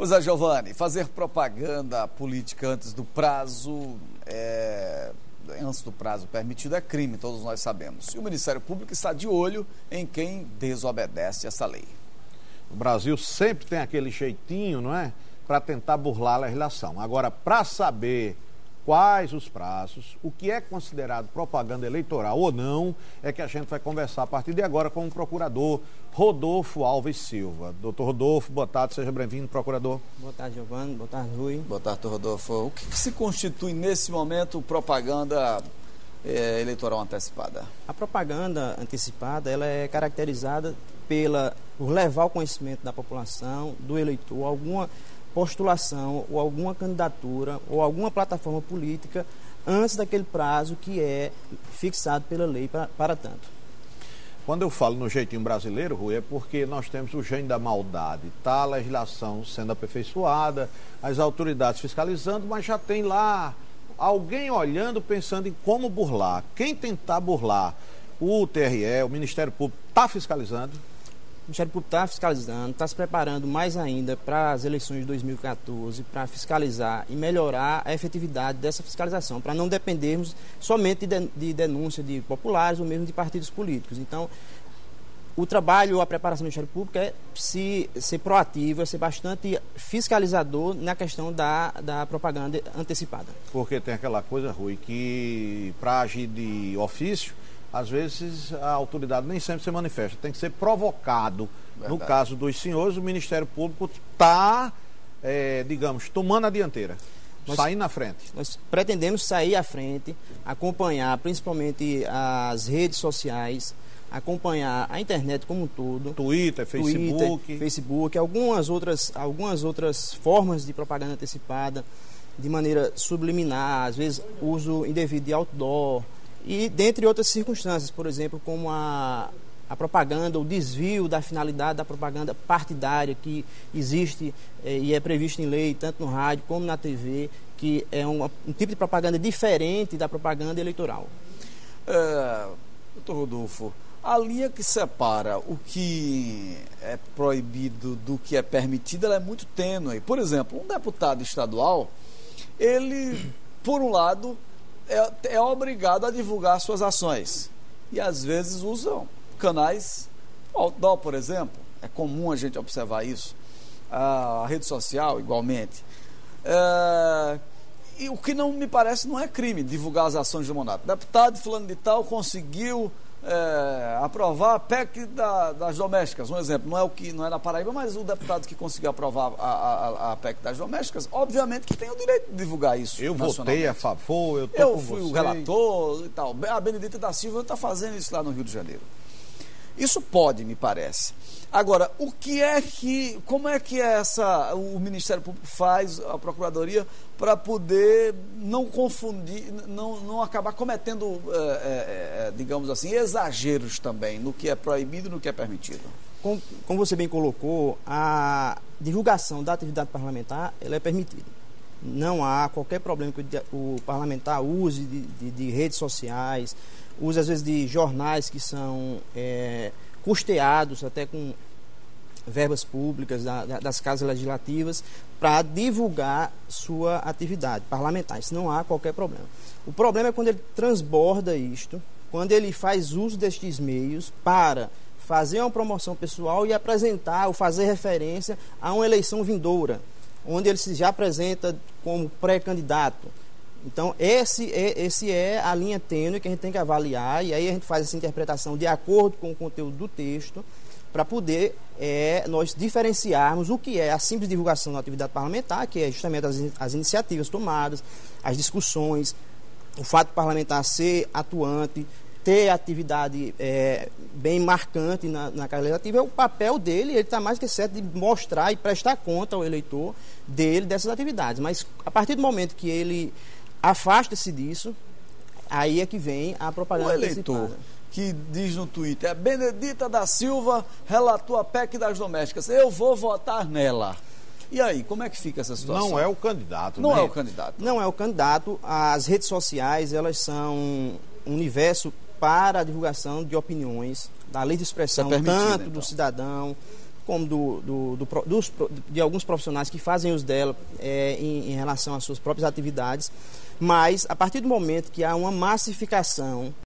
Pois é, Giovanni, fazer propaganda política antes do prazo permitido é crime, todos nós sabemos. E o Ministério Público está de olho em quem desobedece essa lei. O Brasil sempre tem aquele jeitinho, não é? Para tentar burlar a legislação. Agora, para saber quais os prazos, o que é considerado propaganda eleitoral ou não, é que a gente vai conversar a partir de agora com o procurador Rodolfo Alves Silva. Doutor Rodolfo, boa tarde, seja bem-vindo, procurador. Boa tarde, Giovanni. Boa tarde, Rui. Boa tarde, Rodolfo. O que se constitui nesse momento propaganda eleitoral antecipada? A propaganda antecipada, ela é caracterizada por levar ao conhecimento da população, do eleitor, alguma postulação ou alguma candidatura ou alguma plataforma política antes daquele prazo que é fixado pela lei para tanto. Quando eu falo no jeitinho brasileiro, Rui, é porque nós temos o gênio da maldade. Está a legislação sendo aperfeiçoada, as autoridades fiscalizando, mas já tem lá alguém olhando, pensando em como burlar. Quem tentar burlar, o TRE, o Ministério Público, está fiscalizando? O Ministério Público está fiscalizando, está se preparando mais ainda para as eleições de 2014, para fiscalizar e melhorar a efetividade dessa fiscalização, para não dependermos somente de denúncia de populares ou mesmo de partidos políticos. Então, o trabalho, a preparação do Ministério Público é ser proativo, é ser bastante fiscalizador na questão da propaganda antecipada. Porque tem aquela coisa, Rui, que para agir de ofício, às vezes a autoridade nem sempre se manifesta, tem que ser provocado. Verdade. No caso dos senhores, o Ministério Público está, digamos, tomando a dianteira, saindo na frente. Nós pretendemos sair à frente, acompanhar principalmente as redes sociais, acompanhar a internet como um todo. Twitter, Facebook, algumas outras formas de propaganda antecipada, de maneira subliminar, às vezes uso indevido de outdoor, e dentre outras circunstâncias, por exemplo, como a propaganda, o desvio da finalidade da propaganda partidária que existe e é prevista em lei, tanto no rádio como na TV, que é um tipo de propaganda diferente da propaganda eleitoral. Doutor Rodolfo, a linha que separa o que é proibido do que é permitido, ela é muito tênue. Por exemplo, um deputado estadual, ele, por um lado, é obrigado a divulgar suas ações. E às vezes usam canais outdoor, por exemplo. É comum a gente observar isso. A rede social, igualmente. E o que não me parece não é crime, divulgar as ações do mandato. Deputado fulano de tal conseguiu aprovar a PEC das domésticas, um exemplo, não é na Paraíba, mas o deputado que conseguiu aprovar a PEC das domésticas, obviamente que tem o direito de divulgar isso. Eu votei a favor, eu fui o relator e tal. A Benedita da Silva está fazendo isso lá no Rio de Janeiro. Isso pode, me parece. Agora, como é que o Ministério Público faz, a Procuradoria, para poder não confundir, não acabar cometendo, digamos assim, exageros também no que é proibido e no que é permitido? Como você bem colocou, a divulgação da atividade parlamentar ela é permitida. Não há qualquer problema que o parlamentar use de redes sociais, use às vezes de jornais que são custeados até com verbas públicas das casas legislativas para divulgar sua atividade parlamentar. Isso não há qualquer problema. O problema é quando ele transborda isto, quando ele faz uso destes meios para fazer uma promoção pessoal e apresentar ou fazer referência a uma eleição vindoura, onde ele se já apresenta como pré-candidato. Então, esse é a linha tênue que a gente tem que avaliar, e aí a gente faz essa interpretação de acordo com o conteúdo do texto, para poder nós diferenciarmos o que é a simples divulgação da atividade parlamentar, que é justamente as iniciativas tomadas, as discussões, o fato do parlamentar ser atuante, ter atividade bem marcante na Casa Legislativa, é o papel dele, ele está mais que certo de mostrar e prestar conta ao eleitor dele dessas atividades. Mas a partir do momento que ele afasta-se disso, aí é que vem a propaganda antecipada. O eleitor que diz no Twitter, a Benedita da Silva relatou a PEC das domésticas, eu vou votar nela. E aí, como é que fica essa situação? Não é o candidato, Não né? é o candidato. Não é o candidato. As redes sociais, elas são um universo para a divulgação de opiniões, da livre expressão, tanto do cidadão, como de alguns profissionais que fazem uso dela em relação às suas próprias atividades, mas a partir do momento que há uma massificação